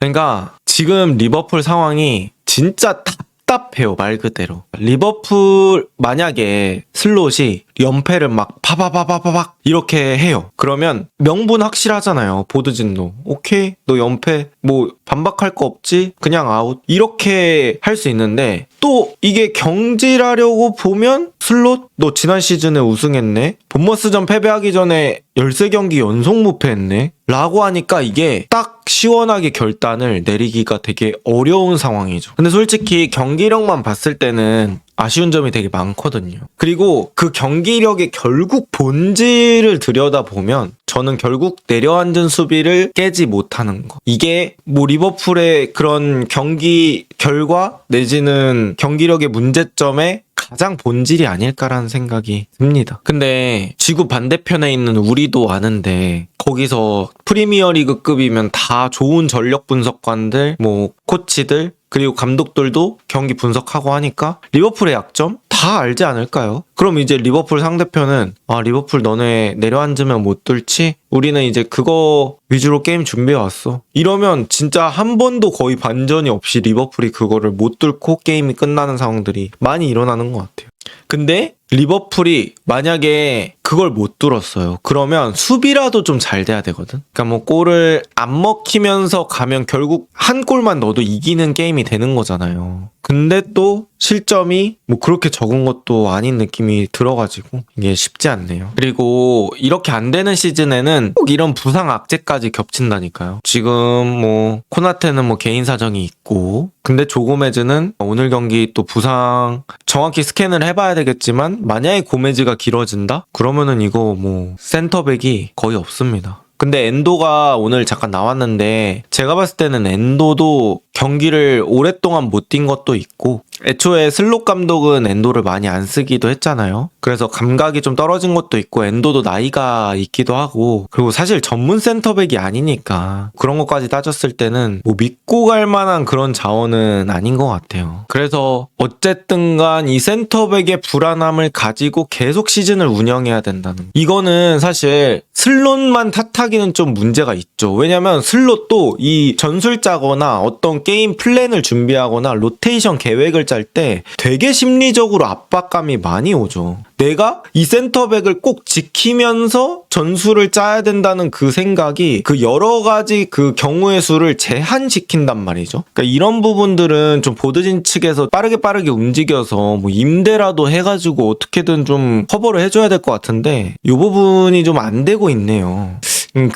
그러니까 지금 리버풀 상황이 진짜 답답해요, 말 그대로. 리버풀 만약에 슬롯이 연패를 막 파바바바바박 이렇게 해요. 그러면 명분 확실하잖아요. 보드진도. 오케이, 너 연패 뭐 반박할 거 없지? 그냥 아웃. 이렇게 할 수 있는데 또 이게 경질하려고 보면 슬롯? 너 지난 시즌에 우승했네? 본머스전 패배하기 전에 13경기 연속 무패했네? 라고 하니까 이게 딱 시원하게 결단을 내리기가 되게 어려운 상황이죠. 근데 솔직히 경기력만 봤을 때는 아쉬운 점이 되게 많거든요. 그리고 그 경기력의 결국 본질을 들여다보면 저는 결국 내려앉은 수비를 깨지 못하는 거. 이게 뭐 리버풀의 그런 경기 결과 내지는 경기력의 문제점에 가장 본질이 아닐까라는 생각이 듭니다. 근데 지구 반대편에 있는 우리도 아는데 거기서 프리미어리그급이면 다 좋은 전력 분석관들, 뭐 코치들 그리고 감독들도 경기 분석하고 하니까 리버풀의 약점 다 알지 않을까요? 그럼 이제 리버풀 상대편은 리버풀 너네 내려앉으면 못 뚫지? 우리는 이제 그거 위주로 게임 준비해왔어. 이러면 진짜 한 번도 거의 반전이 없이 리버풀이 그거를 못 뚫고 게임이 끝나는 상황들이 많이 일어나는 것 같아요. 근데 리버풀이 만약에 그걸 못 뚫었어요. 그러면 수비라도 좀 잘 돼야 되거든. 그러니까 뭐 골을 안 먹히면서 가면 결국 한 골만 넣어도 이기는 게임이 되는 거잖아요. 근데 또 실점이 뭐 그렇게 적은 것도 아닌 느낌이 들어가지고 이게 쉽지 않네요. 그리고 이렇게 안 되는 시즌에는 꼭 이런 부상 악재까지 겹친다니까요. 지금 뭐 코나테는 뭐 개인 사정이 있고 근데 조고메즈는 오늘 경기 또 부상 정확히 스캔을 해봐야 되겠지만 만약에 고메즈가 길어진다? 그러면은 이거 뭐 센터백이 거의 없습니다. 근데 엔도가 오늘 잠깐 나왔는데 제가 봤을 때는 엔도도 경기를 오랫동안 못 뛴 것도 있고 애초에 슬롯 감독은 엔도를 많이 안 쓰기도 했잖아요. 그래서 감각이 좀 떨어진 것도 있고 엔도도 나이가 있기도 하고 그리고 사실 전문 센터백이 아니니까 그런 것까지 따졌을 때는 뭐 믿고 갈 만한 그런 자원은 아닌 것 같아요. 그래서 어쨌든 간 이 센터백의 불안함을 가지고 계속 시즌을 운영해야 된다는 거. 이거는 사실 슬롯만 탓하기는 좀 문제가 있죠. 왜냐면 슬롯도 이 전술 짜거나 어떤 게임 플랜을 준비하거나 로테이션 계획을 짤 때 되게 심리적으로 압박감이 많이 오죠. 내가 이 센터백을 꼭 지키면서 전술을 짜야 된다는 그 생각이 그 여러 가지 그 경우의 수를 제한시킨단 말이죠. 그러니까 이런 부분들은 좀 보드진 측에서 빠르게 움직여서 뭐 임대라도 해가지고 어떻게든 좀 커버를 해줘야 될 것 같은데 이 부분이 좀 안 되고 있네요.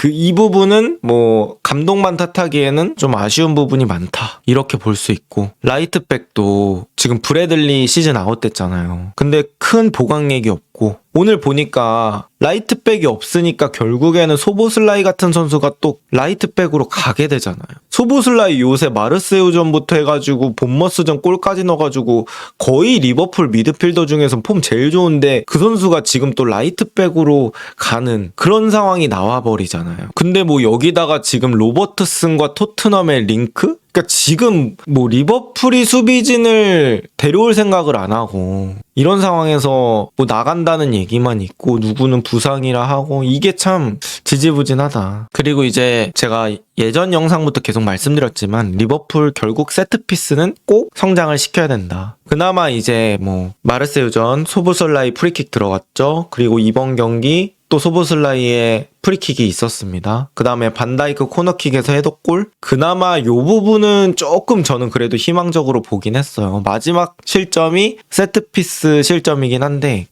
이 부분은 뭐 감독만 탓하기에는 좀 아쉬운 부분이 많다 이렇게 볼 수 있고 라이트백도 지금 브래들리 시즌 아웃됐잖아요. 근데 큰 보강액이 없고 오늘 보니까 라이트백이 없으니까 결국에는 소보슬라이 같은 선수가 또 라이트백으로 가게 되잖아요. 소보슬라이 요새 마르세유전부터 해가지고 본머스전 골까지 넣어가지고 거의 리버풀 미드필더 중에서 폼 제일 좋은데 그 선수가 지금 또 라이트백으로 가는 그런 상황이 나와버리잖아요. 근데 뭐 여기다가 지금 로버트슨과 토트넘의 링크? 그러니까 지금 뭐 리버풀이 수비진을 데려올 생각을 안 하고 이런 상황에서 뭐 나간다는 얘기만 있고 누구는 부상이라 하고 이게 참 지지부진하다. 그리고 이제 제가 예전 영상부터 계속 말씀드렸지만 리버풀 결국 세트피스는 꼭 성장을 시켜야 된다. 그나마 이제 뭐 마르세유전 소보슬라이 프리킥 들어갔죠. 그리고 이번 경기 또 소보슬라이의 프리킥이 있었습니다. 그 다음에 반다이크 코너킥에서 헤더골. 그나마 요 부분은 조금 저는 그래도 희망적으로 보긴 했어요. 마지막 실점이 세트피스 실점이긴 한데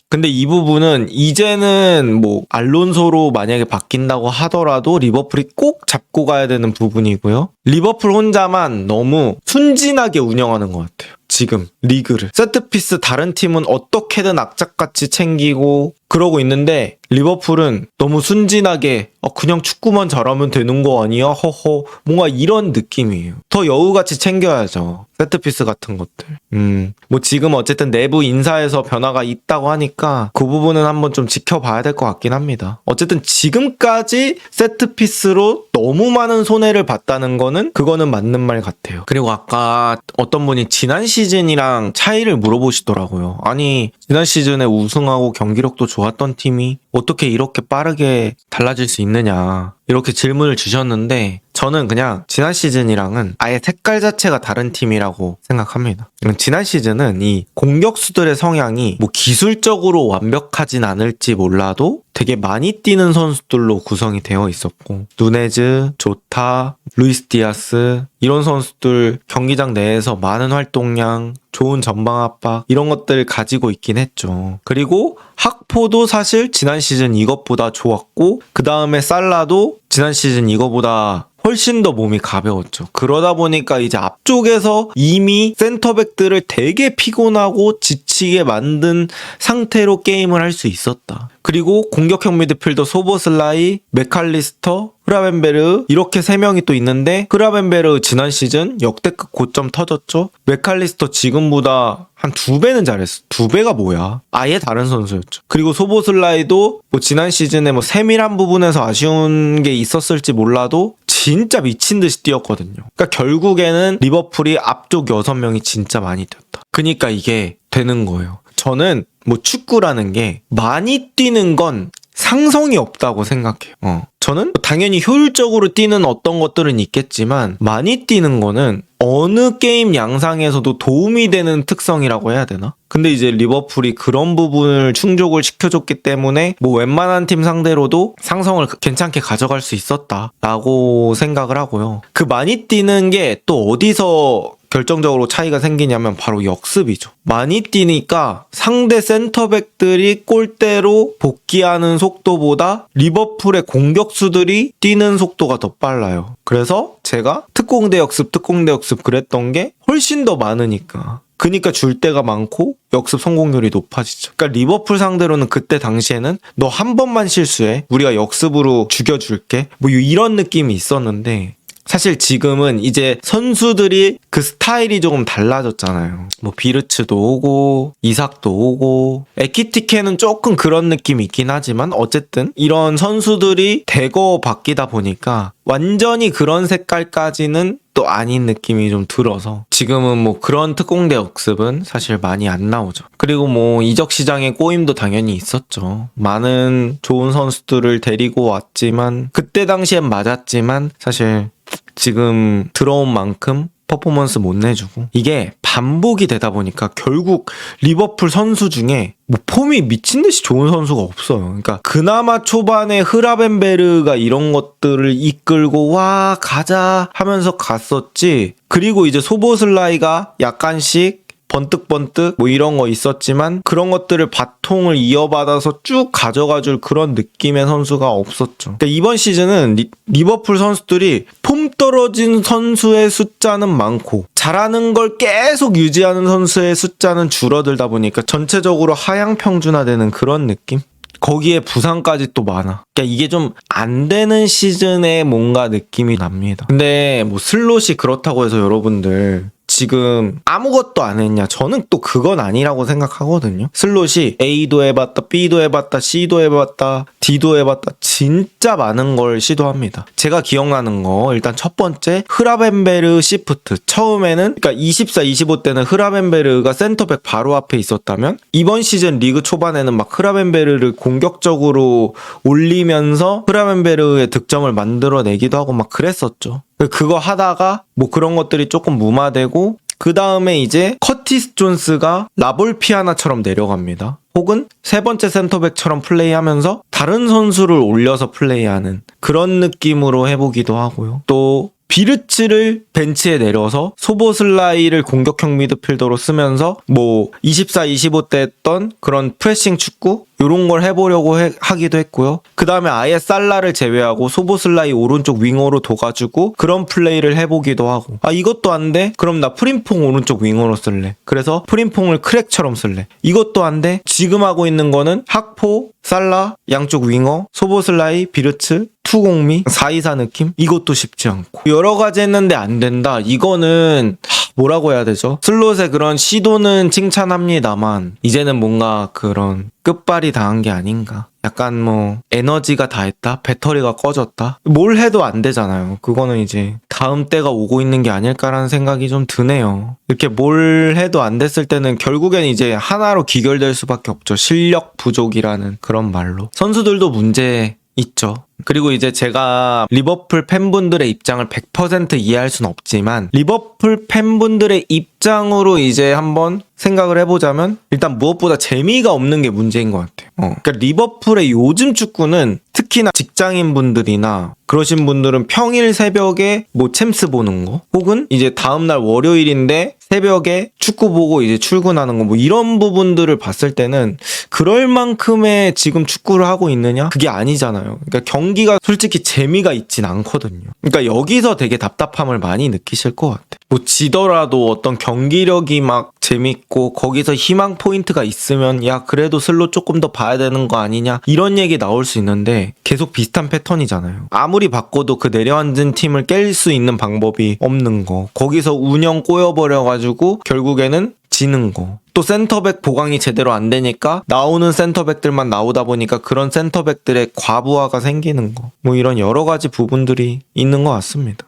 근데 이 부분은 이제는 뭐 알론소로 만약에 바뀐다고 하더라도 리버풀이 꼭 잡고 가야 되는 부분이고요. 리버풀 혼자만 너무 순진하게 운영하는 것 같아요. 지금 리그를 세트피스 다른 팀은 어떻게든 악착같이 챙기고 그러고 있는데 리버풀은 너무 순진하게 그냥 축구만 잘하면 되는 거 아니야? 허허 뭔가 이런 느낌이에요. 더 여우같이 챙겨야죠. 세트피스 같은 것들. 뭐 지금 어쨌든 내부 인사에서 변화가 있다고 하니까 그 부분은 한번 좀 지켜봐야 될 것 같긴 합니다. 어쨌든 지금까지 세트피스로 너무 많은 손해를 봤다는 거는 그거는 맞는 말 같아요. 그리고 아까 어떤 분이 지난 시즌이랑 차이를 물어보시더라고요. 아니 지난 시즌에 우승하고 경기력도 좋았던 팀이 어떻게 이렇게 빠르게 달라질 수 있느냐 이렇게 질문을 주셨는데 저는 그냥 지난 시즌이랑은 아예 색깔 자체가 다른 팀이라고 생각합니다. 지난 시즌은 이 공격수들의 성향이 뭐 기술적으로 완벽하진 않을지 몰라도 되게 많이 뛰는 선수들로 구성이 되어 있었고 누네즈, 조타, 루이스 디아스 이런 선수들 경기장 내에서 많은 활동량, 좋은 전방 압박 이런 것들 가지고 있긴 했죠. 그리고 학포도 사실 지난 시즌 이것보다 좋았고 그 다음에 살라도 지난 시즌 이거보다 훨씬 더 몸이 가벼웠죠. 그러다 보니까 이제 앞쪽에서 이미 센터백들을 되게 피곤하고 지치게 만든 상태로 게임을 할 수 있었다. 그리고 공격형 미드필더 소보슬라이, 메칼리스터, 흐라벤베르 이렇게 3명이 또 있는데 흐라벤베르 지난 시즌 역대급 고점 터졌죠. 메칼리스터 지금보다 한 2배는 잘했어. 2배가 뭐야? 아예 다른 선수였죠. 그리고 소보슬라이도 뭐 지난 시즌에 뭐 세밀한 부분에서 아쉬운 게 있었을지 몰라도 진짜 미친 듯이 뛰었거든요. 그러니까 결국에는 리버풀이 앞쪽 6명이 진짜 많이 뛰었다. 그러니까 이게 되는 거예요. 저는 뭐 축구라는 게 많이 뛰는 건 상성이 없다고 생각해요. 저는 당연히 효율적으로 뛰는 어떤 것들은 있겠지만 많이 뛰는 거는 어느 게임 양상에서도 도움이 되는 특성이라고 해야 되나? 근데 이제 리버풀이 그런 부분을 충족을 시켜줬기 때문에 뭐 웬만한 팀 상대로도 상성을 괜찮게 가져갈 수 있었다라고 생각을 하고요. 그 많이 뛰는 게 또 어디서 결정적으로 차이가 생기냐면 바로 역습이죠. 많이 뛰니까 상대 센터백들이 골대로 복귀하는 속도보다 리버풀의 공격수들이 뛰는 속도가 더 빨라요. 그래서 제가 특공대 역습 그랬던 게 훨씬 더 많으니까. 그니까 줄 때가 많고 역습 성공률이 높아지죠. 그러니까 리버풀 상대로는 그때 당시에는 너 한 번만 실수해. 우리가 역습으로 죽여줄게. 뭐 이런 느낌이 있었는데 사실 지금은 이제 선수들이 그 스타일이 조금 달라졌잖아요. 뭐 비르츠도 오고 이삭도 오고 에키티케는 조금 그런 느낌이 있긴 하지만 어쨌든 이런 선수들이 대거 바뀌다 보니까 완전히 그런 색깔까지는 또 아닌 느낌이 좀 들어서 지금은 뭐 그런 특공대 역습은 사실 많이 안 나오죠. 그리고 뭐 이적 시장의 꼬임도 당연히 있었죠. 많은 좋은 선수들을 데리고 왔지만 그때 당시엔 맞았지만 사실 지금 들어온 만큼 퍼포먼스 못 내주고 이게 반복이 되다 보니까 결국 리버풀 선수 중에 뭐 폼이 미친 듯이 좋은 선수가 없어요. 그러니까 그나마 초반에 흐라벤베르가 이런 것들을 이끌고 와 가자 하면서 갔었지. 그리고 이제 소보슬라이가 약간씩 번뜩번뜩 뭐 이런 거 있었지만 그런 것들을 바통을 이어받아서 쭉 가져가줄 그런 느낌의 선수가 없었죠. 그러니까 이번 시즌은 리버풀 선수들이 폼 떨어진 선수의 숫자는 많고 잘하는 걸 계속 유지하는 선수의 숫자는 줄어들다 보니까 전체적으로 하향 평준화되는 그런 느낌? 거기에 부상까지 또 많아. 그러니까 이게 좀 안 되는 시즌에 뭔가 느낌이 납니다. 근데 뭐 슬롯이 그렇다고 해서 여러분들 지금 아무것도 안 했냐? 저는 또 그건 아니라고 생각하거든요. 슬롯이 A도 해봤다, B도 해봤다, C도 해봤다, D도 해봤다. 진짜 많은 걸 시도합니다. 제가 기억나는 거 일단 첫 번째 흐라벤베르 시프트. 처음에는 그러니까 24, 25 때는 흐라벤베르가 센터백 바로 앞에 있었다면 이번 시즌 리그 초반에는 막 흐라벤베르를 공격적으로 올리면서 흐라벤베르의 득점을 만들어내기도 하고 막 그랬었죠. 그거 하다가 뭐 그런 것들이 조금 무마되고 그 다음에 이제 커티스 존스가 라볼피아나처럼 내려갑니다. 혹은 세 번째 센터백처럼 플레이하면서 다른 선수를 올려서 플레이하는 그런 느낌으로 해보기도 하고요. 또 비르츠를 벤치에 내려서 소보슬라이를 공격형 미드필더로 쓰면서 뭐 24, 25 때 했던 그런 프레싱 축구 요런 걸 해보려고 하기도 했고요. 그 다음에 아예 살라를 제외하고 소보슬라이 오른쪽 윙어로 둬가지고 그런 플레이를 해보기도 하고 아 이것도 안 돼? 그럼 나 프림퐁 오른쪽 윙어로 쓸래. 그래서 프림퐁을 크랙처럼 쓸래. 이것도 안 돼? 지금 하고 있는 거는 학포, 살라, 양쪽 윙어, 소보슬라이, 비르츠 투공미 4-2-4 느낌? 이것도 쉽지 않고 여러 가지 했는데 안 된다. 이거는 뭐라고 해야 되죠? 슬롯의 그런 시도는 칭찬합니다만 이제는 뭔가 그런 끝발이 당한 게 아닌가. 약간 뭐 에너지가 다했다? 배터리가 꺼졌다? 뭘 해도 안 되잖아요. 그거는 이제 다음 때가 오고 있는 게 아닐까라는 생각이 좀 드네요. 이렇게 뭘 해도 안 됐을 때는 결국엔 이제 하나로 귀결될 수밖에 없죠. 실력 부족이라는 그런 말로. 선수들도 문제 있죠. 그리고 이제 제가 리버풀 팬분들의 입장을 100% 이해할 순 없지만 리버풀 팬분들의 입장으로 이제 한번 생각을 해보자면 일단 무엇보다 재미가 없는 게 문제인 것 같아요. 그러니까 리버풀의 요즘 축구는 특히나 직장인분들이나 그러신 분들은 평일 새벽에 뭐 챔스 보는 거 혹은 이제 다음날 월요일인데 새벽에 축구 보고 이제 출근하는 거 뭐 이런 부분들을 봤을 때는 그럴 만큼의 지금 축구를 하고 있느냐? 그게 아니잖아요. 그러니까 경기가 솔직히 재미가 있진 않거든요. 그러니까 여기서 되게 답답함을 많이 느끼실 것 같아요. 뭐 지더라도 어떤 경기력이 막 재밌고 거기서 희망 포인트가 있으면 야 그래도 슬롯 조금 더 봐야 되는 거 아니냐 이런 얘기 나올 수 있는데 계속 비슷한 패턴이잖아요. 아무리 바꿔도 그 내려앉은 팀을 깰 수 있는 방법이 없는 거. 거기서 운영 꼬여버려가지고 결국에는 지는 거. 또 센터백 보강이 제대로 안 되니까 나오는 센터백들만 나오다 보니까 그런 센터백들의 과부하가 생기는 거. 뭐 이런 여러 가지 부분들이 있는 것 같습니다.